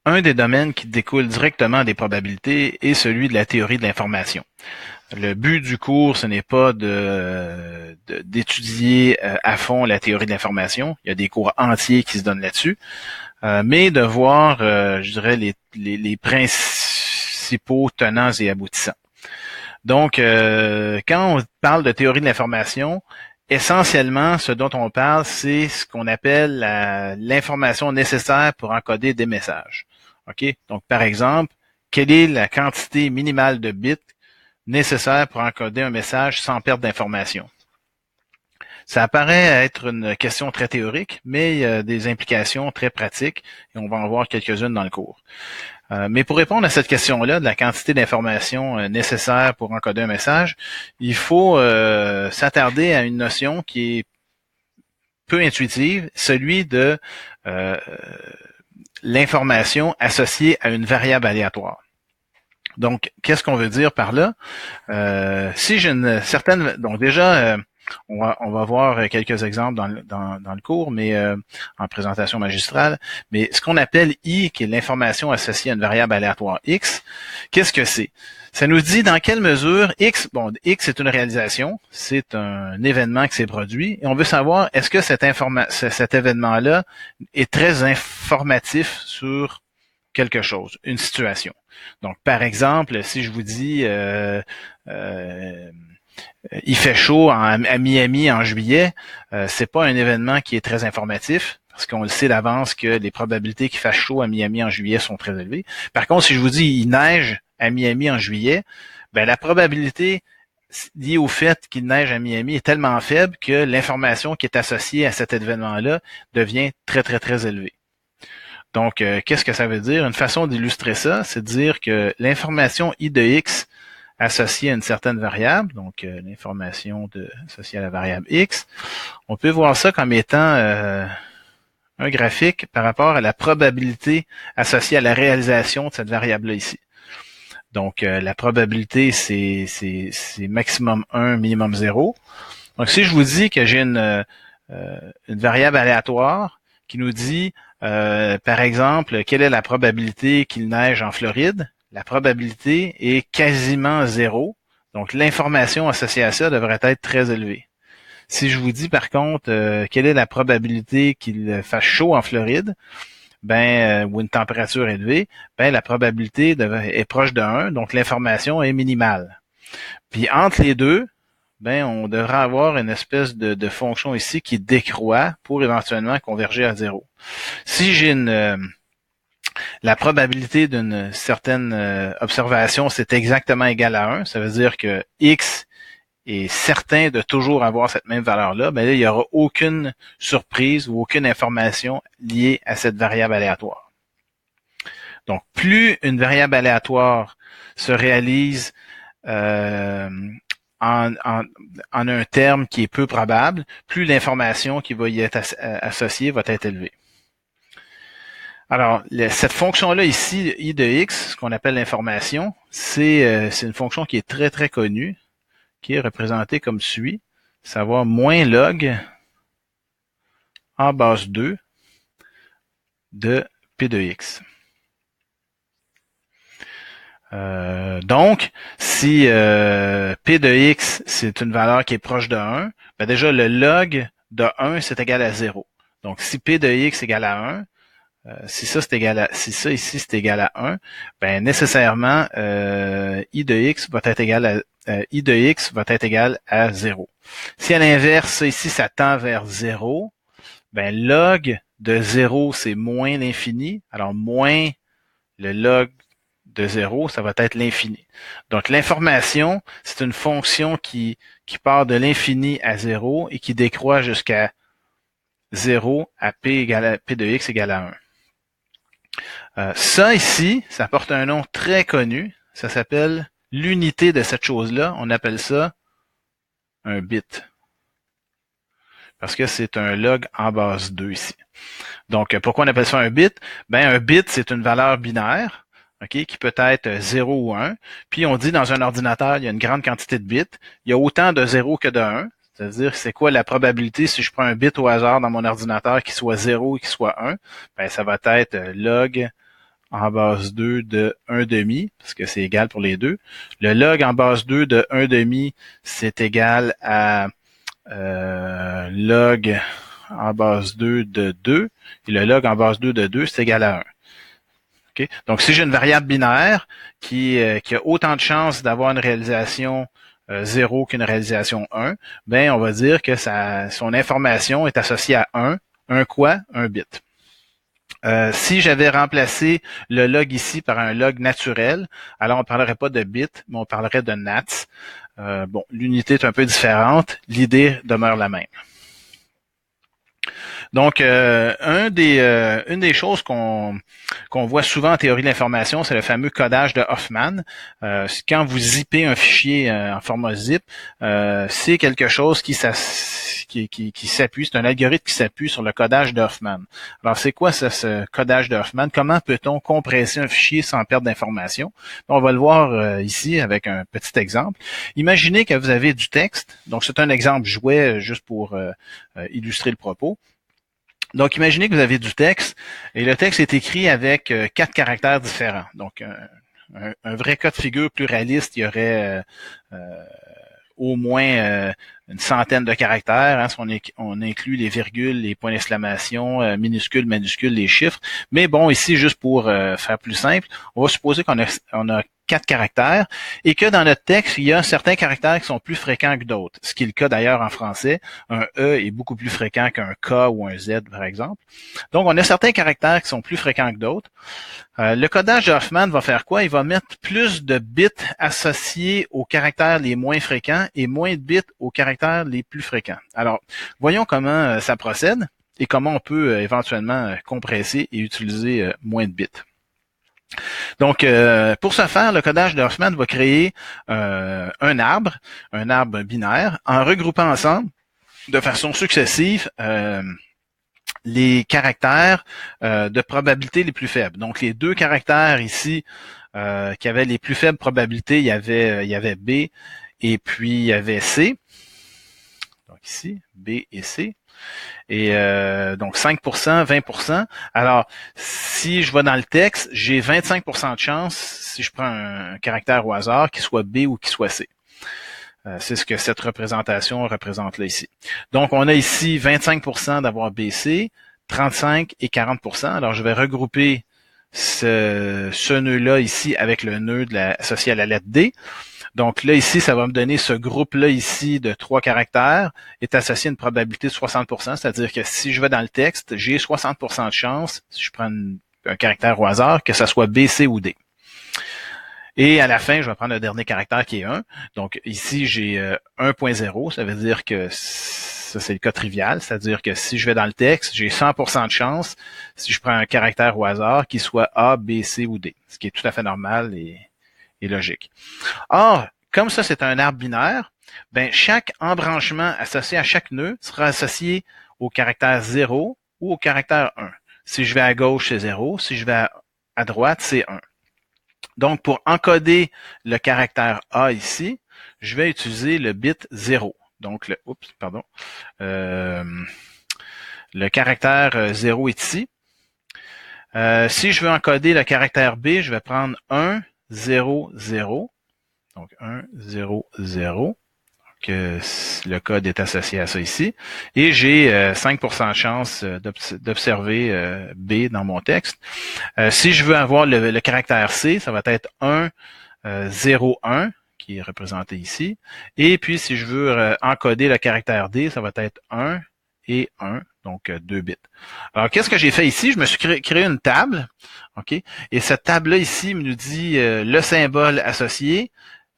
Un des domaines qui découle directement des probabilités est celui de la théorie de l'information. Le but du cours, ce n'est pas d'étudier à fond la théorie de l'information. Il y a des cours entiers qui se donnent là-dessus, mais de voir, je dirais, les principaux tenants et aboutissants. Donc, quand on parle de théorie de l'information, essentiellement, ce dont on parle, c'est ce qu'on appelle l'information nécessaire pour encoder des messages. OK? Donc, par exemple, quelle est la quantité minimale de bits nécessaire pour encoder un message sans perte d'information? Ça apparaît être une question très théorique, mais il y a des implications très pratiques et on va en voir quelques-unes dans le cours. Mais pour répondre à cette question-là, de la quantité d'informations nécessaire pour encoder un message, il faut s'attarder à une notion qui est peu intuitive, celui de l'information associée à une variable aléatoire. Donc, qu'est-ce qu'on veut dire par là? Si j'ai une certaine... Donc déjà, on va voir quelques exemples dans le cours, mais en présentation magistrale. Mais ce qu'on appelle I, qui est l'information associée à une variable aléatoire X, qu'est-ce que c'est? Ça nous dit dans quelle mesure X, bon, X est une réalisation, c'est un événement qui s'est produit, et on veut savoir est-ce que cet événement-là est très informatif sur quelque chose, une situation. Donc, par exemple, si je vous dis il fait chaud à Miami en juillet, c'est pas un événement qui est très informatif, parce qu'on le sait d'avance que les probabilités qu'il fasse chaud à Miami en juillet sont très élevées. Par contre, si je vous dis il neige à Miami en juillet, ben la probabilité liée au fait qu'il neige à Miami est tellement faible que l'information qui est associée à cet événement-là devient très, très, très élevée. Donc, qu'est-ce que ça veut dire? Une façon d'illustrer ça, c'est de dire que l'information I de X associée à une certaine variable, donc l'information associée à la variable X, on peut voir ça comme étant un graphique par rapport à la probabilité associée à la réalisation de cette variable-là ici. Donc, la probabilité, c'est maximum 1, minimum 0. Donc, si je vous dis que j'ai une variable aléatoire qui nous dit, par exemple, quelle est la probabilité qu'il neige en Floride, la probabilité est quasiment 0. Donc, l'information associée à ça devrait être très élevée. Si je vous dis, par contre, quelle est la probabilité qu'il fasse chaud en Floride, ou une température élevée, la probabilité est proche de 1, donc l'information est minimale. Puis entre les deux, on devrait avoir une espèce de fonction ici qui décroît pour éventuellement converger à 0. Si j'ai la probabilité d'une certaine observation, c'est exactement égal à 1, ça veut dire que X est certain de toujours avoir cette même valeur-là, là, il n'y aura aucune surprise ou aucune information liée à cette variable aléatoire. Donc, plus une variable aléatoire se réalise en un terme qui est peu probable, plus l'information qui va y être associée va être élevée. Alors, cette fonction-là ici, I de X, ce qu'on appelle l'information, c'est une fonction qui est très, très connue, qui est représentée comme suit, savoir moins log en base 2 de P de X. Donc, si P de X, c'est une valeur qui est proche de 1, déjà le log de 1, c'est égal à 0. Donc, si P de X est égal à 1, si ça ici c'est égal à 1, nécessairement I de X va être égal à I de X va être égal à 0. Si à l'inverse, ça ici, ça tend vers 0, log de 0, c'est moins l'infini. Alors, moins le log de 0, ça va être l'infini. Donc, l'information, c'est une fonction qui part de l'infini à 0 et qui décroît jusqu'à 0 à P de X égale à 1. Ça ici, ça porte un nom très connu. Ça s'appelle l'unité de cette chose-là. On appelle ça un bit. Parce que c'est un log en base 2 ici. Donc, pourquoi on appelle ça un bit? Un bit, c'est une valeur binaire, qui peut être 0 ou 1. Puis, on dit dans un ordinateur, il y a une grande quantité de bits. Il y a autant de 0 que de 1. C'est-à-dire, c'est quoi la probabilité si je prends un bit au hasard dans mon ordinateur qui soit 0 et qui soit 1? Ça va être log en base 2 de 1/2, parce que c'est égal pour les deux. Le log en base 2 de 1/2, c'est égal à log en base 2 de 2, et le log en base 2 de 2, c'est égal à 1. Okay? Donc, si j'ai une variable binaire qui a autant de chances d'avoir une réalisation 0 qu'une réalisation 1, ben on va dire que son information est associée à 1. Un quoi? Un bit. Si j'avais remplacé le log ici par un log naturel, alors on ne parlerait pas de bits, mais on parlerait de nats. Bon, l'unité est un peu différente, l'idée demeure la même. Donc, une des choses qu'on voit souvent en théorie de l'information, c'est le fameux codage de Huffman. Quand vous zippez un fichier en format zip, c'est quelque chose qui s'appuie, c'est un algorithme qui s'appuie sur le codage de Huffman. Alors, c'est quoi ce codage de Huffman? Comment peut-on compresser un fichier sans perdre d'informations? On va le voir ici avec un petit exemple. Imaginez que vous avez du texte. Donc, c'est un exemple jouet juste pour illustrer le propos. Donc, imaginez que vous avez du texte et le texte est écrit avec 4 caractères différents. Donc, un vrai cas de figure plus réaliste, il y aurait au moins une centaine de caractères, hein, si on inclut les virgules, les points d'exclamation, minuscules, majuscules, les chiffres. Mais bon, ici, juste pour faire plus simple, on va supposer qu'on a 4 caractères et que dans notre texte, il y a certains caractères qui sont plus fréquents que d'autres. Ce qui est le cas d'ailleurs en français. Un E est beaucoup plus fréquent qu'un K ou un Z, par exemple. Donc, on a certains caractères qui sont plus fréquents que d'autres. Le codage de Huffman va faire quoi? Il va mettre plus de bits associés aux caractères les moins fréquents et moins de bits aux caractères les plus fréquents. Alors, voyons comment ça procède et comment on peut éventuellement compresser et utiliser moins de bits. Donc, pour ce faire, le codage de Huffman va créer un arbre binaire, en regroupant ensemble de façon successive les caractères de probabilité les plus faibles. Donc, les deux caractères ici qui avaient les plus faibles probabilités, il y avait B et puis il y avait C. Donc ici, B et C. Et donc 5%, 20%. Alors, si je vais dans le texte, j'ai 25% de chance, si je prends un caractère au hasard, qu'il soit B ou qu'il soit C. C'est ce que cette représentation représente là ici. Donc, on a ici 25% d'avoir BC, 35 et 40%. Alors, je vais regrouper ce nœud-là ici avec le nœud associé à la lettre D. Donc là, ici, ça va me donner ce groupe-là ici de 3 caractères est associé à une probabilité de 60%, c'est-à-dire que si je vais dans le texte, j'ai 60% de chance, si je prends un caractère au hasard, que ça soit B, C ou D. Et à la fin, je vais prendre le dernier caractère qui est 1. Donc ici, j'ai 1.0, ça veut dire que ça, c'est le cas trivial, c'est-à-dire que si je vais dans le texte, j'ai 100% de chance, si je prends un caractère au hasard, qu'il soit A, B, C ou D, ce qui est tout à fait normal et logique. Or, comme ça, c'est un arbre binaire, ben, chaque embranchement associé à chaque nœud sera associé au caractère 0 ou au caractère 1. Si je vais à gauche, c'est 0. Si je vais à droite, c'est 1. Donc, pour encoder le caractère A ici, je vais utiliser le bit 0. Donc, le caractère 0 est ici. Si je veux encoder le caractère B, je vais prendre 1, 0, 0. Donc 1, 0, 0. Donc, le code est associé à ça ici. Et j'ai 5% de chance d'observer B dans mon texte. Si je veux avoir le caractère C, ça va être 1, 0, 1, qui est représenté ici. Et puis, si je veux encoder le caractère D, ça va être 1 et 1, donc 2 bits. Alors, qu'est-ce que j'ai fait ici? Je me suis créé une table, OK? Et cette table-là ici nous dit le symbole associé,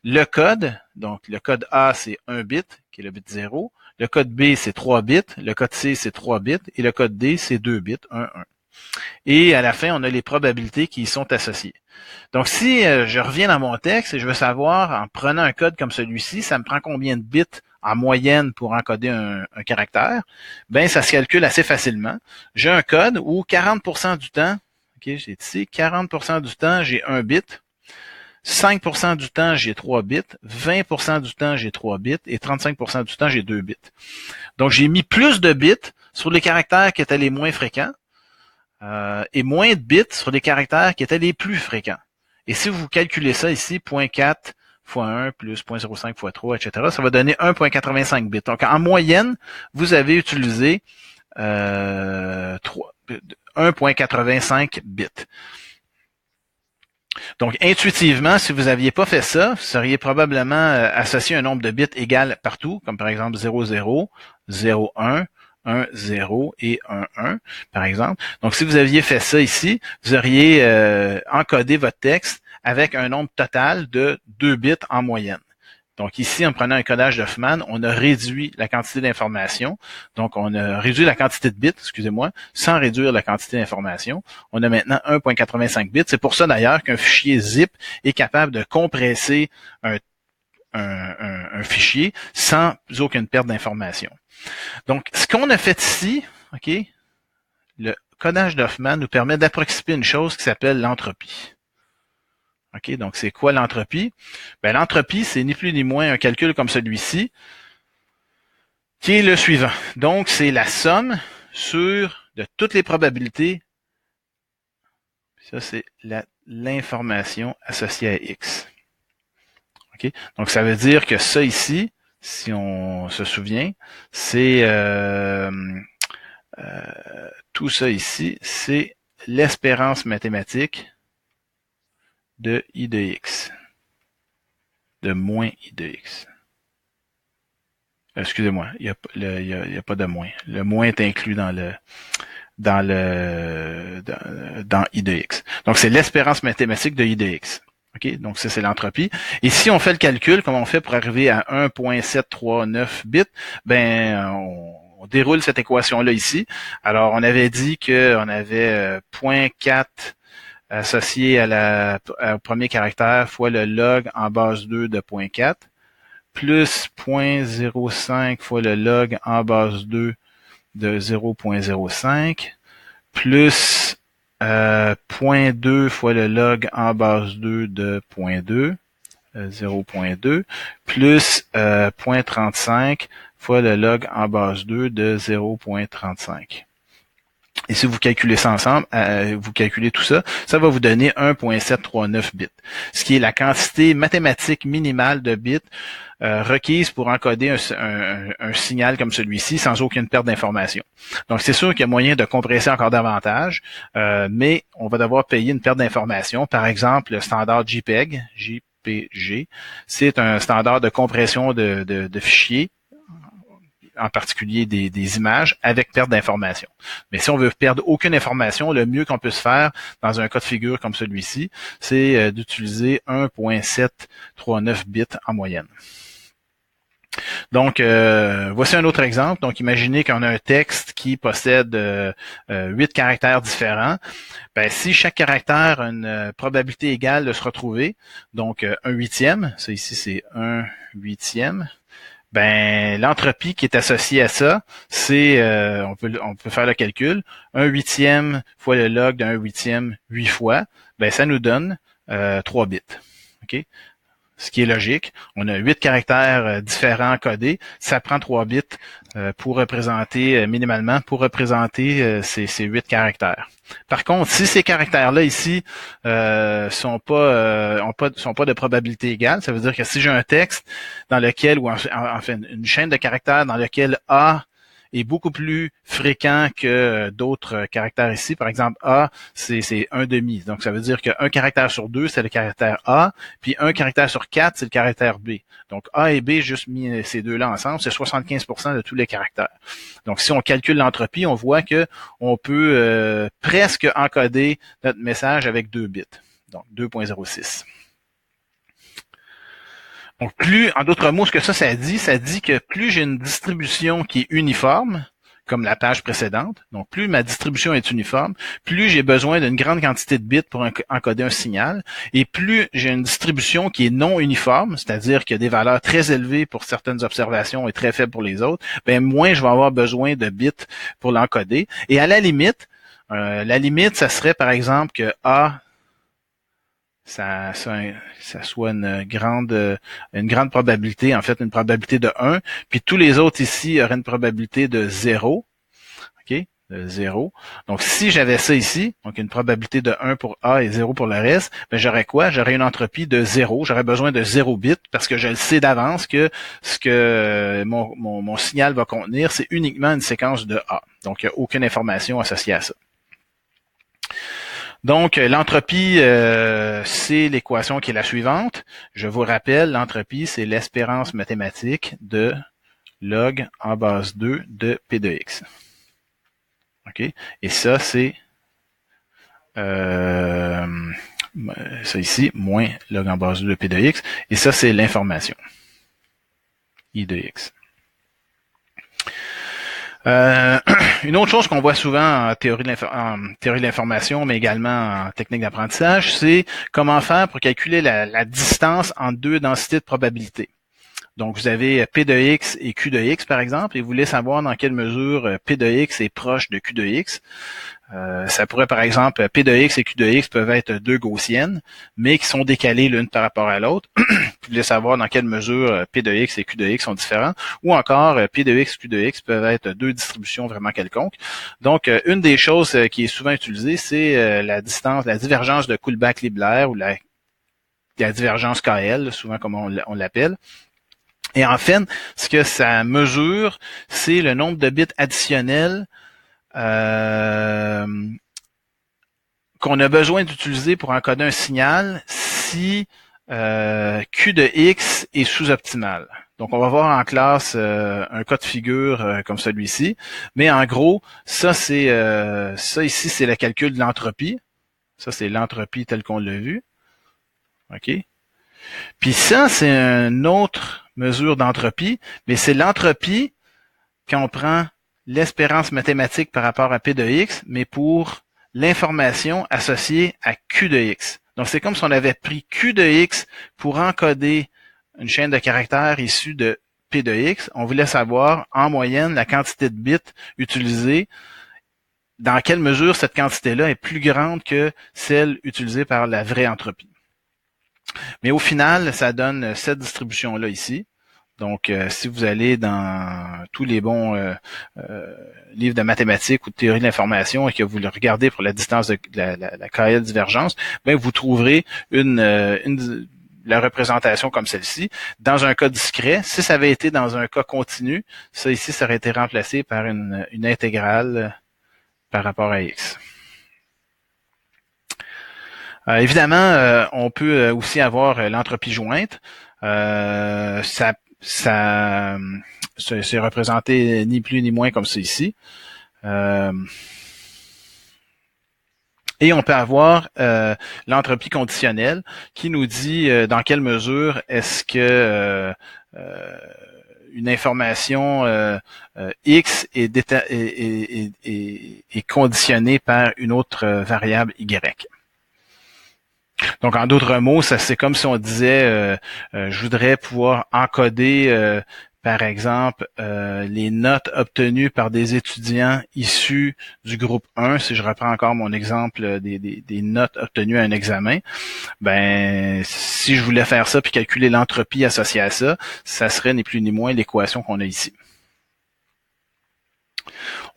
le code, donc le code A, c'est 1 bit, qui est le bit 0. Le code B, c'est 3 bits. Le code C, c'est 3 bits. Et le code D, c'est 2 bits, 1, 1. Et à la fin, on a les probabilités qui y sont associées. Donc, si je reviens dans mon texte et je veux savoir, en prenant un code comme celui-ci, ça me prend combien de bits en moyenne pour encoder un caractère, ben ça se calcule assez facilement. J'ai un code où 40% du temps, OK, j'ai ici, 40% du temps, j'ai 1 bit. 5% du temps, j'ai 3 bits. 20% du temps, j'ai 3 bits. Et 35% du temps, j'ai 2 bits. Donc, j'ai mis plus de bits sur les caractères qui étaient les moins fréquents. et moins de bits sur les caractères qui étaient les plus fréquents. Et si vous calculez ça ici, 0.4 fois 1 plus 0.05 fois 3, etc., ça va donner 1.85 bits. Donc, en moyenne, vous avez utilisé 1.85 bits. Donc, intuitivement, si vous n'aviez pas fait ça, vous seriez probablement associé un nombre de bits égal partout, comme par exemple 00, 01, 1, 0 et 1, 1, par exemple. Donc, si vous aviez fait ça ici, vous auriez encodé votre texte avec un nombre total de 2 bits en moyenne. Donc ici, en prenant un codage d'Huffman, on a réduit la quantité d'informations. Donc, on a réduit la quantité de bits, excusez-moi, sans réduire la quantité d'informations. On a maintenant 1.85 bits. C'est pour ça d'ailleurs qu'un fichier zip est capable de compresser un fichier sans aucune perte d'information. Donc, ce qu'on a fait ici, OK, le codage d'Huffman nous permet d'approximer une chose qui s'appelle l'entropie. OK, donc c'est quoi l'entropie? Ben, l'entropie, c'est ni plus ni moins un calcul comme celui-ci, qui est le suivant. Donc, c'est la somme de toutes les probabilités. Ça, c'est l'information associée à X. OK? Donc, ça veut dire que ça ici, si on se souvient, c'est tout ça ici, c'est l'espérance mathématique de I de X. De moins I de X. Excusez-moi, il y a pas de moins. Le moins est inclus dans I de X. Donc, c'est l'espérance mathématique de I de X. OK? Donc, ça, c'est l'entropie. Et si on fait le calcul, comme on fait pour arriver à 1.739 bits, ben, on déroule cette équation-là ici. Alors, on avait dit qu'on avait 0.4 associé au premier caractère fois le log en base 2 de 0.4 plus 0.05 fois le log en base 2 de 0.05 plus 0.2 fois le log en base 2 de 0.2 0.2 plus 0.35 fois le log en base 2 de 0.35. Et si vous calculez ça ensemble, vous calculez tout ça, ça va vous donner 1.739 bits, ce qui est la quantité mathématique minimale de bits requise pour encoder un signal comme celui-ci sans aucune perte d'information. Donc, c'est sûr qu'il y a moyen de compresser encore davantage, mais on va devoir payer une perte d'information. Par exemple, le standard JPEG, JPG, c'est un standard de compression de fichiers, en particulier des images, avec perte d'information. Mais si on veut perdre aucune information, le mieux qu'on puisse faire dans un cas de figure comme celui-ci, c'est d'utiliser 1.739 bits en moyenne. Donc, voici un autre exemple. Donc, imaginez qu'on a un texte qui possède 8 caractères différents. Ben, si chaque caractère a une probabilité égale de se retrouver, donc 1/8, ça ici c'est 1/8, ben, l'entropie qui est associée à ça, c'est, on peut faire le calcul, 1/8 fois le log de 1/8, 8 fois, ben, ça nous donne 3 bits. OK? Ce qui est logique. On a 8 caractères différents codés. Ça prend 3 bits pour représenter, minimalement, pour représenter ces 8 caractères. Par contre, si ces caractères-là ici sont pas de probabilité égale, ça veut dire que si j'ai un texte dans lequel, ou enfin une chaîne de caractères dans lequel A est beaucoup plus fréquent que d'autres caractères ici. Par exemple, A, c'est 1/2. Donc, ça veut dire qu'un caractère sur 2, c'est le caractère A, puis un caractère sur 4, c'est le caractère B. Donc, A et B, juste mis ces deux-là ensemble, c'est 75% de tous les caractères. Donc, si on calcule l'entropie, on voit que on peut presque encoder notre message avec 2 bits. Donc, 2.06. Donc, en d'autres mots, ce que ça dit que plus j'ai une distribution qui est uniforme, comme la page précédente, donc plus ma distribution est uniforme, plus j'ai besoin d'une grande quantité de bits pour encoder un signal, et plus j'ai une distribution qui est non uniforme, c'est-à-dire qu'il y a des valeurs très élevées pour certaines observations et très faibles pour les autres, ben moins je vais avoir besoin de bits pour l'encoder. Et à la limite, ça serait par exemple que A ça soit une grande probabilité, en fait une probabilité de 1, puis tous les autres ici auraient une probabilité de 0, OK? de 0. Donc, si j'avais ça ici, donc une probabilité de 1 pour A et 0 pour le reste, ben j'aurais quoi? J'aurais une entropie de 0. J'aurais besoin de 0 bits parce que je le sais d'avance que ce que mon signal va contenir, c'est uniquement une séquence de A. Donc, il n'y a aucune information associée à ça. Donc, l'entropie, c'est l'équation qui est la suivante. Je vous rappelle, l'entropie, c'est l'espérance mathématique de log en base 2 de P de x. OK? Et ça, c'est ça ici, moins log en base 2 de P de x. Et ça, c'est l'information. I de x. Une autre chose qu'on voit souvent en théorie de l'information, mais également en technique d'apprentissage, c'est comment faire pour calculer la distance entre deux densités de probabilité. Donc, vous avez P de x et Q de x, par exemple, et vous voulez savoir dans quelle mesure P de x est proche de Q de x. Ça pourrait, par exemple, P de x et Q de x peuvent être deux gaussiennes, mais qui sont décalées l'une par rapport à l'autre. Vous voulez savoir dans quelle mesure P de x et Q de x sont différents, ou encore P de x et Q de x peuvent être deux distributions vraiment quelconques. Donc, une des choses qui est souvent utilisée, c'est la divergence de Kullback-Leibler, ou la divergence KL, souvent comme on l'appelle. Et en fait, ce que ça mesure, c'est le nombre de bits additionnels qu'on a besoin d'utiliser pour encoder un signal si Q de x est sous-optimal. Donc, on va voir en classe un cas de figure comme celui-ci. Mais en gros, ça ici, c'est le calcul de l'entropie. Ça, c'est l'entropie telle qu'on l'a vu. OK? Puis ça, c'est une autre mesure d'entropie, mais c'est l'entropie quand on prend l'espérance mathématique par rapport à P de x, mais pour l'information associée à Q de x. Donc, c'est comme si on avait pris Q de x pour encoder une chaîne de caractères issue de P de x. On voulait savoir, en moyenne, la quantité de bits utilisée, dans quelle mesure cette quantité-là est plus grande que celle utilisée par la vraie entropie. Mais au final, ça donne cette distribution-là ici. Donc, si vous allez dans tous les bons livres de mathématiques ou de théorie de l'information et que vous le regardez pour la distance de la KL divergence, ben vous trouverez la représentation comme celle-ci. Dans un cas discret, si ça avait été dans un cas continu, ça ici, ça aurait été remplacé par une intégrale par rapport à x. Évidemment, on peut aussi avoir l'entropie jointe. C'est représenté ni plus ni moins comme c'est ici. Et on peut avoir l'entropie conditionnelle qui nous dit dans quelle mesure est-ce que une information X est conditionnée par une autre variable Y. Donc, en d'autres mots, ça c'est comme si on disait je voudrais pouvoir encoder, par exemple, les notes obtenues par des étudiants issus du groupe 1, si je reprends encore mon exemple des notes obtenues à un examen, ben si je voulais faire ça puis calculer l'entropie associée à ça, ça serait ni plus ni moins l'équation qu'on a ici.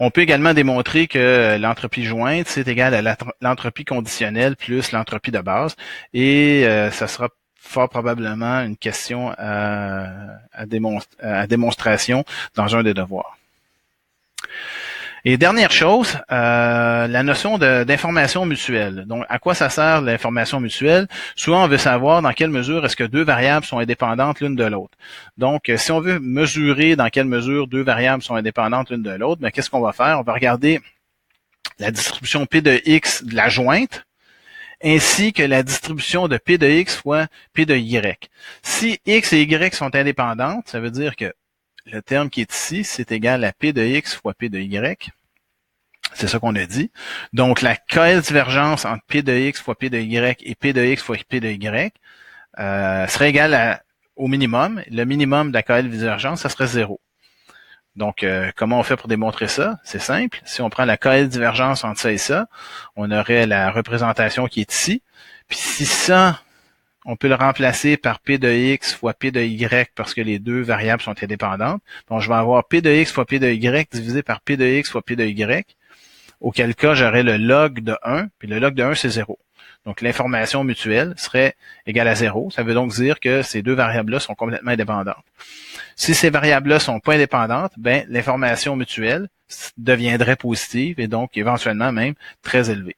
On peut également démontrer que l'entropie jointe, c'est égal à l'entropie conditionnelle plus l'entropie de base. Et ça sera fort probablement une question à démonstration dans un des devoirs. Et dernière chose, la notion d'information mutuelle. Donc, à quoi ça sert l'information mutuelle? Souvent, on veut savoir dans quelle mesure est-ce que deux variables sont indépendantes l'une de l'autre. Donc, si on veut mesurer dans quelle mesure deux variables sont indépendantes l'une de l'autre, ben, qu'est-ce qu'on va faire? On va regarder la distribution P de x de la jointe, ainsi que la distribution de P de x fois P de y. Si x et y sont indépendantes, ça veut dire que le terme qui est ici, c'est égal à P de x fois P de y. C'est ça qu'on a dit. Donc, la KL divergence entre P de x fois P de y et P de x fois P de y serait égale au minimum. Le minimum de la KL divergence, ça serait 0. Donc, comment on fait pour démontrer ça? C'est simple. Si on prend la KL divergence entre ça et ça, on aurait la représentation qui est ici. Puis si ça, on peut le remplacer par P de x fois P de y parce que les deux variables sont indépendantes. Donc, je vais avoir P de x fois P de y divisé par P de x fois P de y. auquel cas j'aurais le log de 1, puis le log de 1, c'est 0. Donc, l'information mutuelle serait égale à 0. Ça veut donc dire que ces deux variables-là sont complètement indépendantes. Si ces variables-là sont pas indépendantes, ben l'information mutuelle deviendrait positive et donc éventuellement même très élevée.